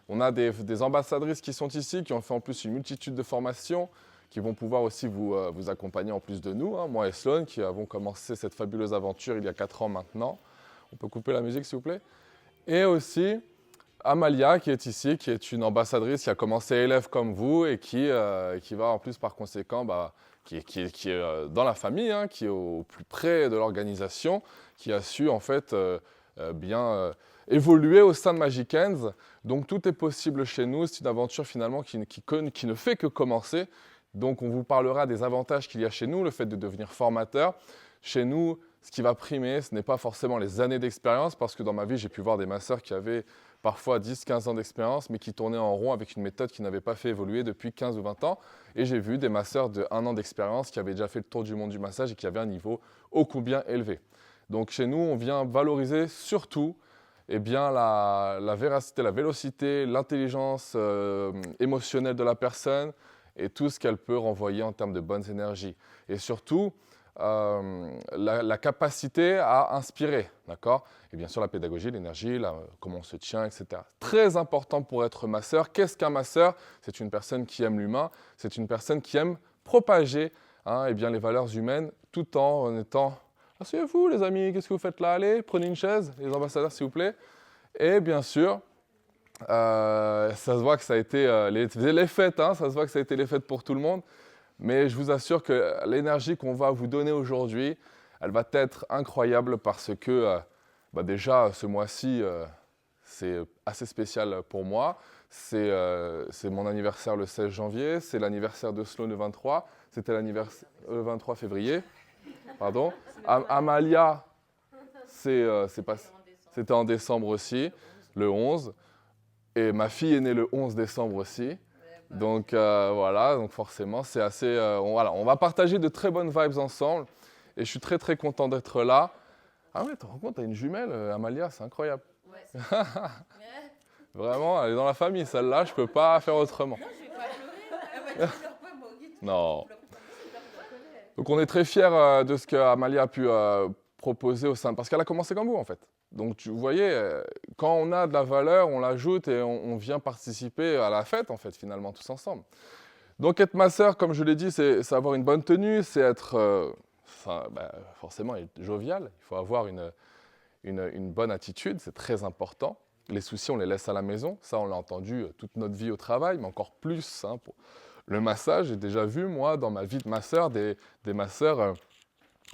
On a des ambassadrices qui sont ici, qui ont fait en plus une multitude de formations, qui vont pouvoir aussi vous accompagner en plus de nous, hein, moi et Sloan, qui avons commencé cette fabuleuse aventure il y a 4 ans maintenant. On peut couper la musique, s'il vous plaît. Et aussi Amalia, qui est ici, qui est une ambassadrice qui a commencé élève comme vous et qui va en plus par conséquent, qui est dans la famille, hein, qui est au plus près de l'organisation, qui a su en fait bien évoluer au sein de Magic Hands. Donc tout est possible chez nous, c'est une aventure finalement qui ne fait que commencer. Donc on vous parlera des avantages qu'il y a chez nous, le fait de devenir formateur. Chez nous, ce qui va primer, ce n'est pas forcément les années d'expérience, parce que dans ma vie, j'ai pu voir des masseurs qui avaient parfois 10-15 ans d'expérience, mais qui tournaient en rond avec une méthode qui n'avait pas fait évoluer depuis 15 ou 20 ans. Et j'ai vu des masseurs de 1 an d'expérience qui avaient déjà fait le tour du monde du massage et qui avaient un niveau ô combien élevé. Donc chez nous, on vient valoriser surtout la véracité, la vélocité, l'intelligence émotionnelle de la personne et tout ce qu'elle peut renvoyer en termes de bonnes énergies. Et surtout, la capacité à inspirer, d'accord? Et bien sûr, la pédagogie, l'énergie, comment on se tient, etc. Très important pour être masseur. Qu'est-ce qu'un masseur? C'est une personne qui aime l'humain, c'est une personne qui aime propager les valeurs humaines tout en étant... Asseyez-vous les amis, qu'est-ce que vous faites là? Allez, prenez une chaise, les ambassadeurs s'il vous plaît. Et bien sûr, ça se voit que ça a été les fêtes, hein, ça se voit que ça a été les fêtes pour tout le monde. Mais je vous assure que l'énergie qu'on va vous donner aujourd'hui, elle va être incroyable parce que déjà ce mois-ci, c'est assez spécial pour moi. C'est mon anniversaire le 16 janvier, c'est l'anniversaire de Sloan le 23, c'était l'anniversaire le 23 février. Pardon. Amalia, c'était en décembre aussi, le 11. Et ma fille est née le 11 décembre aussi. Donc voilà, donc forcément, c'est assez... on va partager de très bonnes vibes ensemble. Et je suis très très content d'être là. Ah ouais, tu te rends compte, t'as une jumelle, Amalia, c'est incroyable. Ouais, c'est Vraiment, elle est dans la famille, celle-là, je peux pas faire autrement. Non, je vais pas pleurer. Elle m'a dit, pleure pas, moi, Guy, tu Non. pleures pas, je te connais. Donc on est très fiers de ce qu'Amalia a pu proposer au sein, parce qu'elle a commencé comme vous en fait. Donc vous voyez, quand on a de la valeur, on l'ajoute et on vient participer à la fête en fait finalement tous ensemble. Donc être masseur, comme je l'ai dit, c'est avoir une bonne tenue, c'est être forcément être jovial, il faut avoir une bonne attitude, c'est très important. Les soucis, on les laisse à la maison, ça on l'a entendu toute notre vie au travail, mais encore plus pour le massage. J'ai déjà vu, moi, dans ma vie de masseur, des masseurs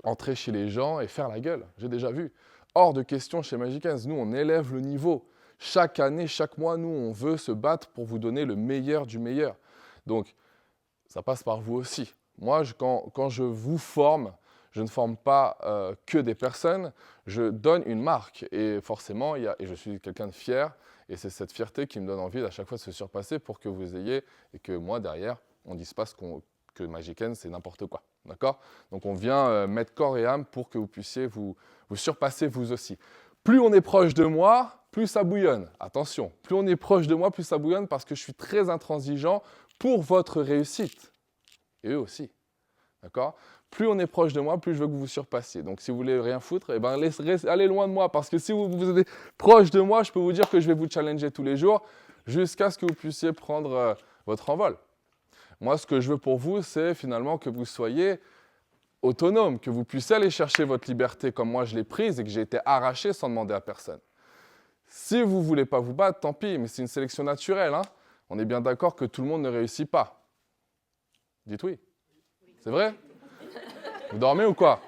entrer chez les gens et faire la gueule. J'ai déjà vu. Hors de question chez Magic Hands. Nous, on élève le niveau. Chaque année, chaque mois, nous, on veut se battre pour vous donner le meilleur du meilleur. Donc, ça passe par vous aussi. Moi, quand je vous forme, je ne forme pas que des personnes, je donne une marque. Et forcément, et je suis quelqu'un de fier, et c'est cette fierté qui me donne envie à chaque fois de se surpasser pour que vous ayez, et que moi, derrière, on ne dise pas que Magic Hands, c'est n'importe quoi. D'accord? Donc, on vient mettre corps et âme pour que vous puissiez vous surpasser vous aussi. Plus on est proche de moi, plus ça bouillonne. Attention, plus on est proche de moi, plus ça bouillonne parce que je suis très intransigeant pour votre réussite. Et eux aussi. D'accord? Plus on est proche de moi, plus je veux que vous vous surpassiez. Donc, si vous voulez rien foutre, allez loin de moi. Parce que si vous êtes proche de moi, je peux vous dire que je vais vous challenger tous les jours jusqu'à ce que vous puissiez prendre votre envol. Moi, ce que je veux pour vous, c'est finalement que vous soyez autonome, que vous puissiez aller chercher votre liberté comme moi je l'ai prise et que j'ai été arraché sans demander à personne. Si vous ne voulez pas vous battre, tant pis, mais c'est une sélection naturelle. Hein. On est bien d'accord que tout le monde ne réussit pas. Dites oui. C'est vrai? Vous dormez ou quoi?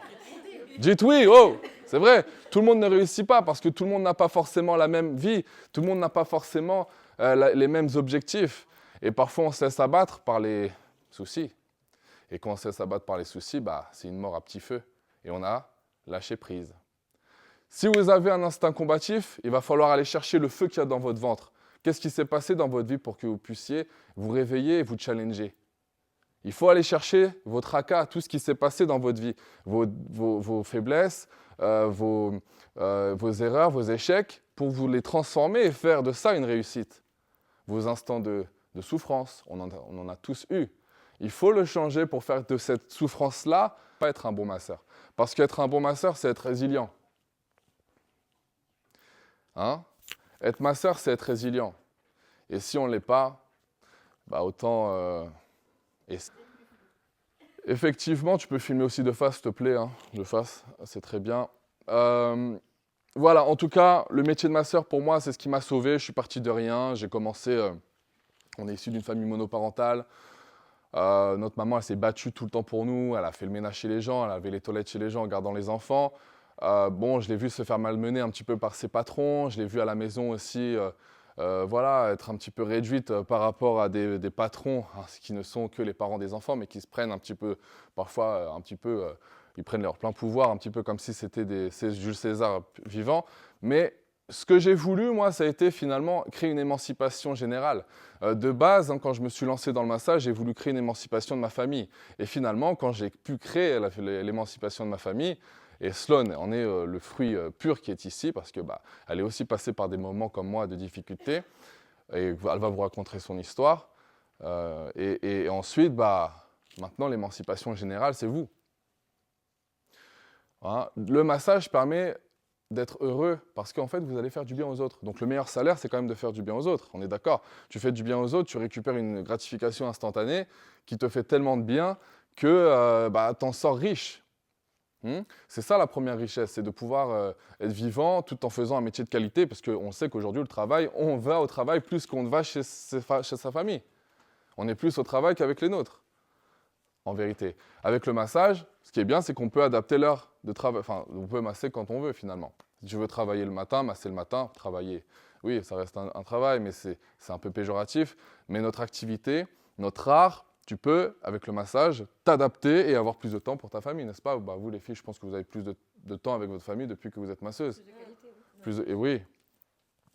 Dites oui, oh! C'est vrai, tout le monde ne réussit pas parce que tout le monde n'a pas forcément la même vie, tout le monde n'a pas forcément les mêmes objectifs. Et parfois, on se laisse abattre par les soucis. Et quand on se laisse abattre par les soucis, c'est une mort à petit feu. Et on a lâché prise. Si vous avez un instinct combatif, il va falloir aller chercher le feu qu'il y a dans votre ventre. Qu'est-ce qui s'est passé dans votre vie pour que vous puissiez vous réveiller et vous challenger? Il faut aller chercher vos tracas, tout ce qui s'est passé dans votre vie, vos faiblesses, vos erreurs, vos échecs, pour vous les transformer et faire de ça une réussite. Vos instants de souffrance, on en a tous eu. Il faut le changer pour faire de cette souffrance-là, pas être un bon masseur. Parce qu'être un bon masseur, c'est être résilient. Hein? Être masseur, c'est être résilient. Et si on ne l'est pas, bah autant... Effectivement, tu peux filmer aussi de face, s'il te plaît, hein, de face, c'est très bien. Voilà, en tout cas, le métier de masseur, pour moi, c'est ce qui m'a sauvé. Je suis parti de rien, j'ai commencé... on est issu d'une famille monoparentale. Notre maman, elle s'est battue tout le temps pour nous. Elle a fait le ménage chez les gens, elle avait les toilettes chez les gens en gardant les enfants. Bon, je l'ai vu se faire malmener un petit peu par ses patrons. Je l'ai vu à la maison aussi, voilà, être un petit peu réduite par rapport à des patrons, hein, qui ne sont que les parents des enfants, mais qui se prennent un petit peu, parfois un petit peu, ils prennent leur plein pouvoir, un petit peu comme si c'était Jules César vivant. Mais ce que j'ai voulu, moi, ça a été finalement créer une émancipation générale. De base, hein, quand je me suis lancé dans le massage, j'ai voulu créer une émancipation de ma famille. Et finalement, quand j'ai pu créer l'émancipation de ma famille, et Sloane en est le fruit pur qui est ici, parce que elle est aussi passée par des moments comme moi de difficulté, et elle va vous raconter son histoire. Et ensuite, maintenant, l'émancipation générale, c'est vous. Voilà. Le massage permet d'être heureux, parce qu'en fait, vous allez faire du bien aux autres. Donc le meilleur salaire, c'est quand même de faire du bien aux autres, on est d'accord. Tu fais du bien aux autres, tu récupères une gratification instantanée qui te fait tellement de bien que t'en sors riche. C'est ça la première richesse, c'est de pouvoir être vivant tout en faisant un métier de qualité, parce qu'on sait qu'aujourd'hui, le travail, on va au travail plus qu'on ne va chez sa famille. On est plus au travail qu'avec les nôtres, en vérité. Avec le massage, ce qui est bien, c'est qu'on peut adapter l'heure de travail. Enfin, on peut masser quand on veut, finalement. Si tu veux travailler le matin, masser le matin, travailler. Oui, ça reste un travail, mais c'est un peu péjoratif. Mais notre activité, notre art, tu peux, avec le massage, t'adapter et avoir plus de temps pour ta famille, n'est-ce pas? Vous, les filles, je pense que vous avez plus de temps avec votre famille depuis que vous êtes masseuse. Plus de qualité, oui. Et oui,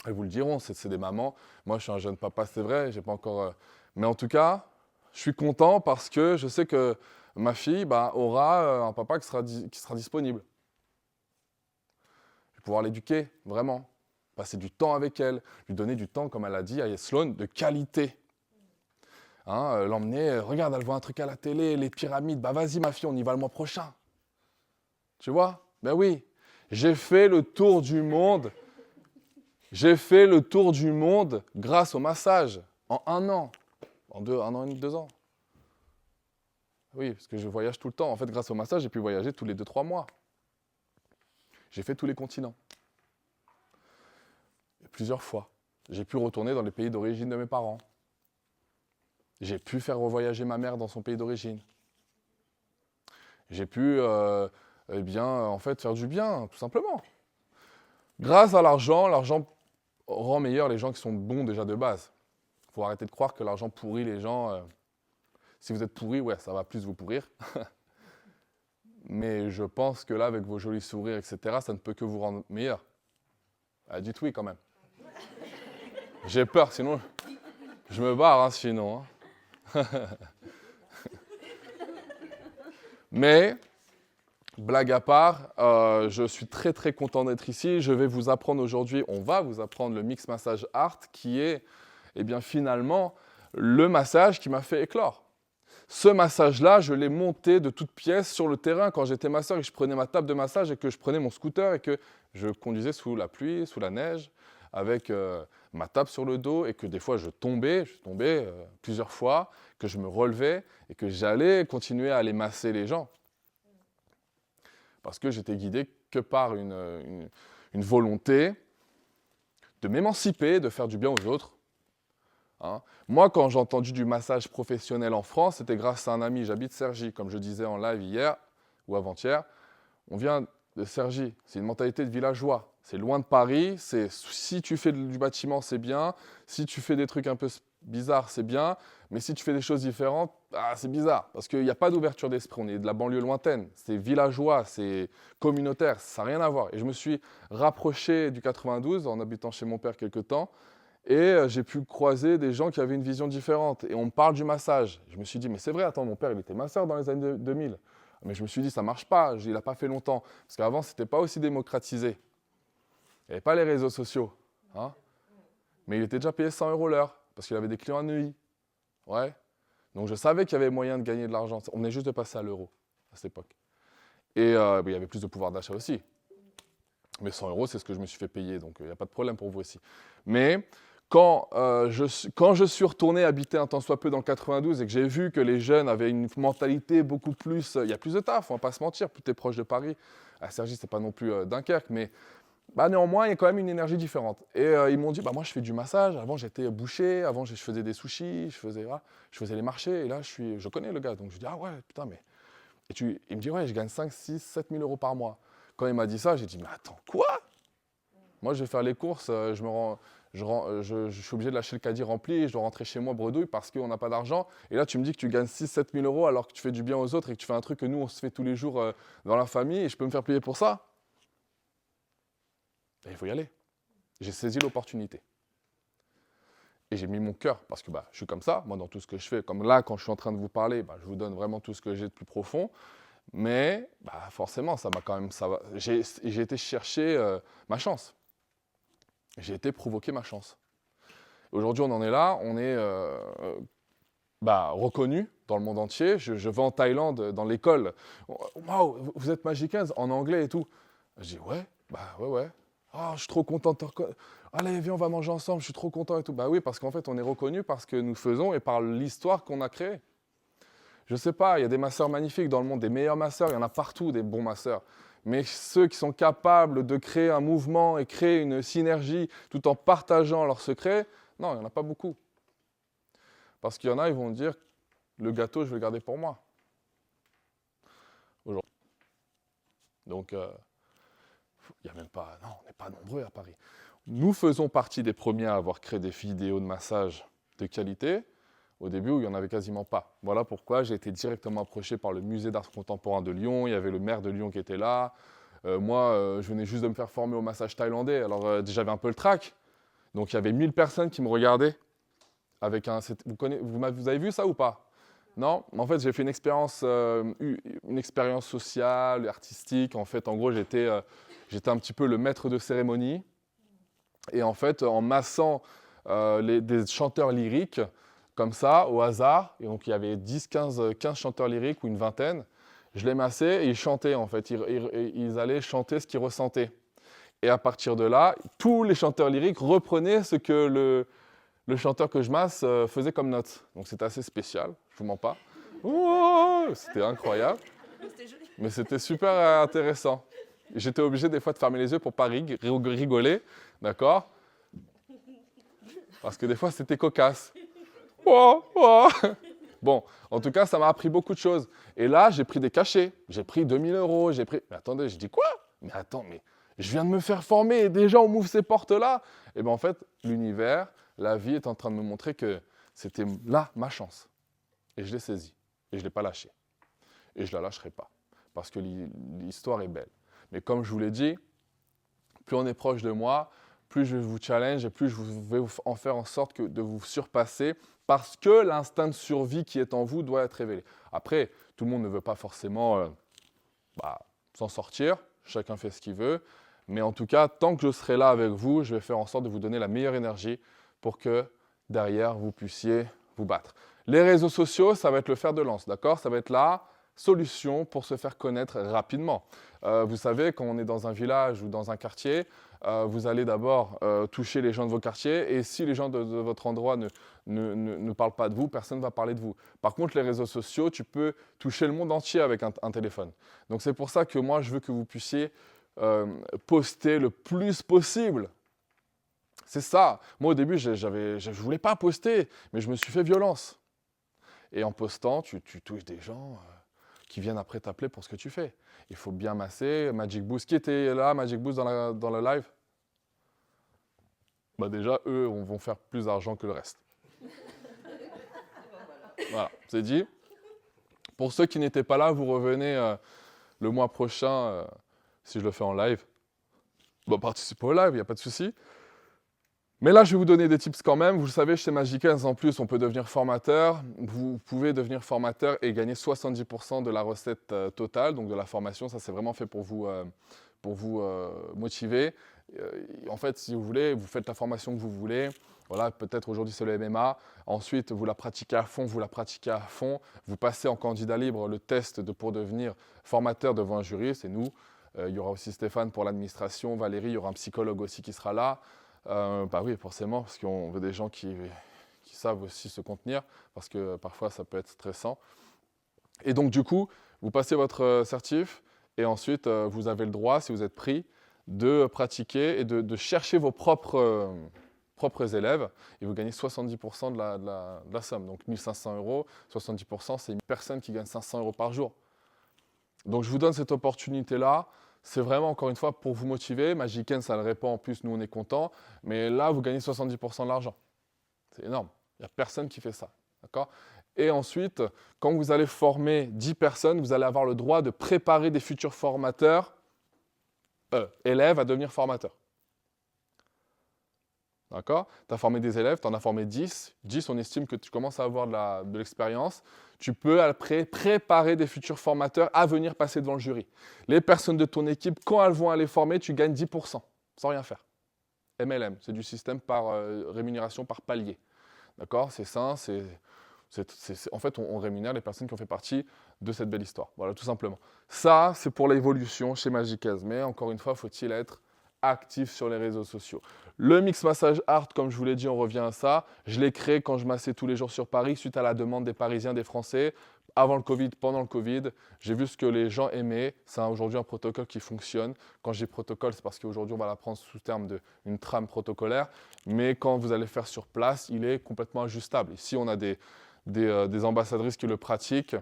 elles vous le diront, c'est des mamans. Moi, je suis un jeune papa, c'est vrai, j'ai pas encore... Mais en tout cas, je suis content parce que je sais que ma fille aura un papa qui sera disponible. Je vais pouvoir l'éduquer, vraiment. Passer du temps avec elle, lui donner du temps, comme elle a dit à Sloane, de qualité. Hein, l'emmener, regarde, elle voit un truc à la télé, les pyramides, vas-y ma fille, on y va le mois prochain. Tu vois? Ben oui, j'ai fait le tour du monde. J'ai fait le tour du monde grâce au massage, en 1 an, en 1 an et demi, 2 ans. Oui, parce que je voyage tout le temps. En fait, grâce au massage, j'ai pu voyager tous les 2-3 mois. J'ai fait tous les continents. Et plusieurs fois. J'ai pu retourner dans les pays d'origine de mes parents. J'ai pu faire revoyager ma mère dans son pays d'origine. J'ai pu, en fait, faire du bien, tout simplement. Grâce à l'argent rend meilleur les gens qui sont bons déjà de base. Il faut arrêter de croire que l'argent pourrit les gens. Si vous êtes pourri, ouais, ça va plus vous pourrir. Mais je pense que là, avec vos jolis sourires, etc., ça ne peut que vous rendre meilleur. Dites oui quand même. J'ai peur, sinon je me barre, hein, sinon. Hein. Mais, blague à part, je suis très très content d'être ici. Je vais vous apprendre aujourd'hui, on va vous apprendre le Mix Massage Art, qui est finalement le massage qui m'a fait éclore. Ce massage-là, je l'ai monté de toutes pièces sur le terrain quand j'étais masseur et que je prenais ma table de massage et que je prenais mon scooter et que je conduisais sous la pluie, sous la neige, avec ma table sur le dos et que des fois je tombais plusieurs fois, que je me relevais et que j'allais continuer à aller masser les gens. Parce que j'étais guidé que par une volonté de m'émanciper, de faire du bien aux autres. Hein. Moi, quand j'ai entendu du massage professionnel en France, c'était grâce à un ami. J'habite Cergy, comme je disais en live hier ou avant-hier. On vient de Cergy, c'est une mentalité de villageois. C'est loin de Paris, si tu fais du bâtiment, c'est bien. Si tu fais des trucs un peu bizarres, c'est bien. Mais si tu fais des choses différentes, c'est bizarre. Parce qu'il n'y a pas d'ouverture d'esprit, on est de la banlieue lointaine. C'est villageois, c'est communautaire, ça n'a rien à voir. Et je me suis rapproché du 92 en habitant chez mon père quelque temps. Et j'ai pu croiser des gens qui avaient une vision différente. Et on me parle du massage. Je me suis dit, mais c'est vrai, attends, mon père, il était masseur dans les années 2000. Mais je me suis dit, ça ne marche pas, il n'a pas fait longtemps. Parce qu'avant, ce n'était pas aussi démocratisé. Il n'y avait pas les réseaux sociaux. Hein, mais il était déjà payé 100 € l'heure, parce qu'il avait des clients à Neuilly. Ouais. Donc je savais qu'il y avait moyen de gagner de l'argent. On venait juste de passer à l'euro, à cette époque. Et il y avait plus de pouvoir d'achat aussi. Mais 100 €, c'est ce que je me suis fait payer, donc il n'y a pas de problème pour vous aussi. Mais quand je suis retourné habiter un tant soit peu dans le 92 et que j'ai vu que les jeunes avaient une mentalité beaucoup plus... Il y a plus de taf, on ne va pas se mentir, plus tu es proche de Paris. À Cergy, ce n'est pas non plus Dunkerque, mais néanmoins, il y a quand même une énergie différente. Et ils m'ont dit, moi je fais du massage, avant j'étais boucher, avant je faisais des sushis, je faisais les marchés, et là je connais le gars. Donc je dis, ah ouais, putain, mais... Il me dit, ouais, je gagne 5, 6, 7 000 euros par mois. Quand il m'a dit ça, j'ai dit, mais attends, quoi? Moi, je vais faire les courses, je suis obligé de lâcher le caddie rempli et je dois rentrer chez moi bredouille parce qu'on n'a pas d'argent. Et là, tu me dis que tu gagnes 6 7 000 euros alors que tu fais du bien aux autres et que tu fais un truc que nous, on se fait tous les jours dans la famille et je peux me faire payer pour ça? Et il faut y aller. J'ai saisi l'opportunité. Et j'ai mis mon cœur parce que je suis comme ça, moi, dans tout ce que je fais. Comme là, quand je suis en train de vous parler, je vous donne vraiment tout ce que j'ai de plus profond. Mais forcément, j'ai été chercher ma chance. J'ai été provoquer ma chance. Aujourd'hui, on en est là, on est reconnu dans le monde entier. Je vais en Thaïlande, dans l'école. Waouh, vous êtes Magic15 en anglais et tout. Je dis ouais. Oh, je suis trop content de te reconnaître. Allez, viens, on va manger ensemble, je suis trop content et tout. Oui, parce qu'en fait, on est reconnu parce que nous faisons et par l'histoire qu'on a créée. Je sais pas, il y a des masseurs magnifiques dans le monde, des meilleurs masseurs, il y en a partout, des bons masseurs. Mais ceux qui sont capables de créer un mouvement et créer une synergie tout en partageant leurs secrets, non, il n'y en a pas beaucoup. Parce qu'il y en a, ils vont dire, le gâteau, je vais le garder pour moi. Aujourd'hui. Donc, il n'y a même pas... Non, on n'est pas nombreux à Paris. Nous faisons partie des premiers à avoir créé des vidéos de massage de qualité, au début où il n'y en avait quasiment pas. Voilà pourquoi j'ai été directement approché par le musée d'art contemporain de Lyon, il y avait le maire de Lyon qui était là. Moi, je venais juste de me faire former au massage thaïlandais, alors j'avais un peu le trac. Donc il y avait 1000 personnes qui me regardaient. Avec vous avez vu ça ou pas? Non? En fait, j'ai fait une expérience sociale, artistique. En fait, en gros, j'étais un petit peu le maître de cérémonie. Et en fait, en massant des chanteurs lyriques, comme ça, au hasard, et donc il y avait 15 chanteurs lyriques ou une vingtaine, je les massais et ils chantaient en fait, ils allaient chanter ce qu'ils ressentaient. Et à partir de là, tous les chanteurs lyriques reprenaient ce que le chanteur que je masse faisait comme note. Donc c'était assez spécial, je vous mens pas. Oh, c'était incroyable, mais c'était super intéressant. J'étais obligé des fois de fermer les yeux pour pas rigoler, d'accord? Parce que des fois c'était cocasse. Bon, en tout cas, ça m'a appris beaucoup de choses. Et là, j'ai pris des cachets. J'ai pris 2000 euros. Mais attendez, je dis quoi? Mais attends, mais je viens de me faire former et déjà on m'ouvre ces portes-là. Et bien en fait, l'univers, la vie est en train de me montrer que c'était là ma chance. Et je l'ai saisie. Et je ne l'ai pas lâchée. Et je ne la lâcherai pas. Parce que l'histoire est belle. Mais comme je vous l'ai dit, plus on est proche de moi, plus je vous challenge et plus je vais en faire en sorte de vous surpasser parce que l'instinct de survie qui est en vous doit être révélé. Après, tout le monde ne veut pas forcément s'en sortir, chacun fait ce qu'il veut, mais en tout cas, tant que je serai là avec vous, je vais faire en sorte de vous donner la meilleure énergie pour que derrière, vous puissiez vous battre. Les réseaux sociaux, ça va être le fer de lance, d'accord? Ça va être la solution pour se faire connaître rapidement. Vous savez, quand on est dans un village ou dans un quartier, vous allez d'abord toucher les gens de vos quartiers et si les gens de votre endroit ne parlent pas de vous, personne ne va parler de vous. Par contre, les réseaux sociaux, tu peux toucher le monde entier avec un téléphone. Donc c'est pour ça que moi, je veux que vous puissiez poster le plus possible. C'est ça. Moi, au début, je ne voulais pas poster, mais je me suis fait violence. Et en postant, tu touches des gens qui viennent après t'appeler pour ce que tu fais. Il faut bien masser. Magic Boost, qui était là, Magic Boost dans le live? Déjà, eux vont faire plus d'argent que le reste. Voilà, c'est dit. Pour ceux qui n'étaient pas là, vous revenez le mois prochain, si je le fais en live. Participez au live, il n'y a pas de souci. Mais là, je vais vous donner des tips quand même. Vous le savez, chez Magic15, en plus, on peut devenir formateur. Vous pouvez devenir formateur et gagner 70% de la recette totale, donc de la formation. Ça, c'est vraiment fait pour vous motiver. En fait, si vous voulez, vous faites la formation que vous voulez. Voilà, peut-être aujourd'hui, c'est le MMA. Ensuite, vous la pratiquez à fond, Vous passez en candidat libre le test pour devenir formateur devant un jury. C'est nous. Il y aura aussi Stéphane pour l'administration, Valérie, il y aura un psychologue aussi qui sera là. Bah oui, forcément, parce qu'on veut des gens qui savent aussi se contenir, parce que parfois ça peut être stressant. Et donc du coup, vous passez votre certif, et ensuite vous avez le droit, si vous êtes pris, de pratiquer et de chercher vos propres élèves, et vous gagnez 70% de la somme. Donc 1 500 €, 70%, c'est une personne qui gagne 500 € par jour. Donc je vous donne cette opportunité-là. C'est vraiment, encore une fois, pour vous motiver. Magic Ends, ça le répand, en plus, nous, on est contents. Mais là, vous gagnez 70% de l'argent. C'est énorme. Il n'y a personne qui fait ça. D'accord ? Et ensuite, quand vous allez former 10 personnes, vous allez avoir le droit de préparer des futurs formateurs, élèves, à devenir formateurs. D'accord ? Tu as formé des élèves, tu en as formé 10. 10, on estime que tu commences à avoir de l'expérience. Tu peux après préparer des futurs formateurs à venir passer devant le jury. Les personnes de ton équipe, quand elles vont aller former, tu gagnes 10%, sans rien faire. MLM, c'est du système par rémunération par palier. D'accord ? C'est ça, en fait, on rémunère les personnes qui ont fait partie de cette belle histoire. Voilà, tout simplement. Ça, c'est pour l'évolution chez Magic Ends. Mais encore une fois, faut-il être actif sur les réseaux sociaux. Le Mix Massage Art, comme je vous l'ai dit, on revient à ça. Je l'ai créé quand je massais tous les jours sur Paris, suite à la demande des Parisiens, des Français. Avant le Covid, pendant le Covid, j'ai vu ce que les gens aimaient. C'est aujourd'hui un protocole qui fonctionne. Quand je dis protocole, c'est parce qu'aujourd'hui, on va l'apprendre sous terme d'une trame protocolaire. Mais quand vous allez faire sur place, il est complètement ajustable. Ici, on a des ambassadrices qui le pratiquent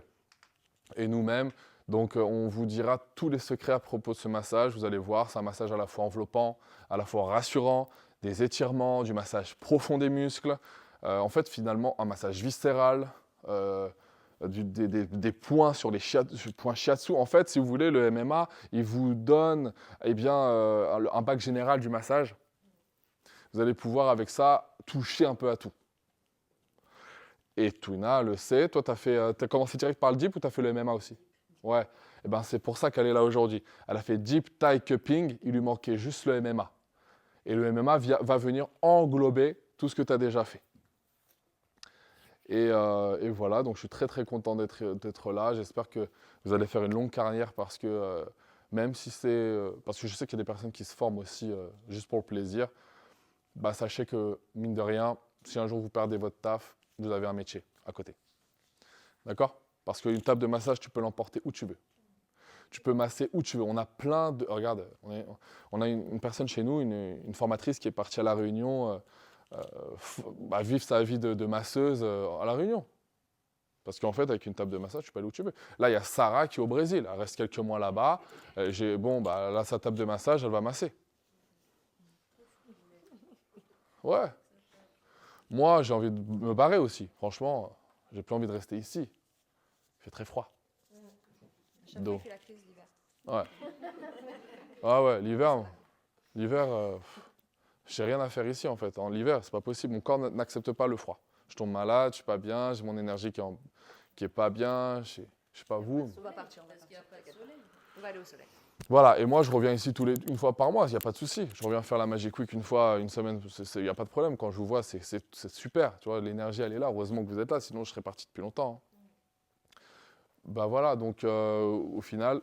et nous-mêmes. Donc, on vous dira tous les secrets à propos de ce massage. Vous allez voir, c'est un massage à la fois enveloppant, à la fois rassurant, des étirements, du massage profond des muscles. En fait, finalement, un massage viscéral, des points sur les points shiatsu. En fait, si vous voulez, le MMA, il vous donne un bac général du massage. Vous allez pouvoir, avec ça, toucher un peu à tout. Et Tuna le sait. Toi, tu as commencé direct par le dip ou tu as fait le MMA aussi ? Ouais. Et ben, c'est pour ça qu'elle est là aujourd'hui. Elle a fait Deep Thigh Cupping, il lui manquait juste le MMA. Et le MMA va venir englober tout ce que tu as déjà fait. Et voilà, donc je suis très très content d'être là. J'espère que vous allez faire une longue carrière parce que même si parce que je sais qu'il y a des personnes qui se forment aussi juste pour le plaisir, bah, sachez que mine de rien, si un jour vous perdez votre taf, vous avez un métier à côté. D'accord ? Parce qu'une table de massage, tu peux l'emporter où tu veux. Tu peux masser où tu veux. On a plein de... Regarde, on a une personne chez nous, une formatrice qui est partie à La Réunion vivre sa vie de masseuse à La Réunion. Parce qu'en fait, avec une table de massage, tu peux aller où tu veux. Là, il y a Sarah qui est au Brésil. Elle reste quelques mois là-bas. Là, sa table de massage, elle va masser. Ouais. Moi, j'ai envie de me barrer aussi. Franchement, j'ai plus envie de rester ici. Il fait très froid. Chaque fois, il fait la crise d'hiver. Ouais. Ah ouais, l'hiver, j'ai rien à faire ici en fait. En l'hiver, c'est pas possible. Mon corps n'accepte pas le froid. Je tombe malade, je suis pas bien, j'ai mon énergie qui est pas bien. Je sais pas vous. On va partir, parce qu'il n'y a pas de soleil. On va aller au soleil. Voilà, et moi je reviens ici une fois par mois, il n'y a pas de souci. Je reviens faire la Magic Week une semaine, il n'y a pas de problème. Quand je vous vois, c'est super. Tu vois, l'énergie elle est là. Heureusement que vous êtes là, sinon je serais parti depuis longtemps. Bah voilà, donc au final,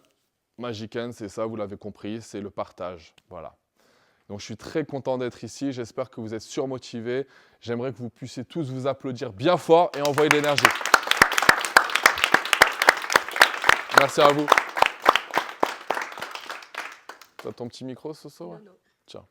Magic Ends, c'est ça, vous l'avez compris, c'est le partage. Voilà. Donc je suis très content d'être ici, j'espère que vous êtes surmotivés. J'aimerais que vous puissiez tous vous applaudir bien fort et envoyer de l'énergie. Merci à vous. T'as ton petit micro, Soso ? Non, non. Tiens.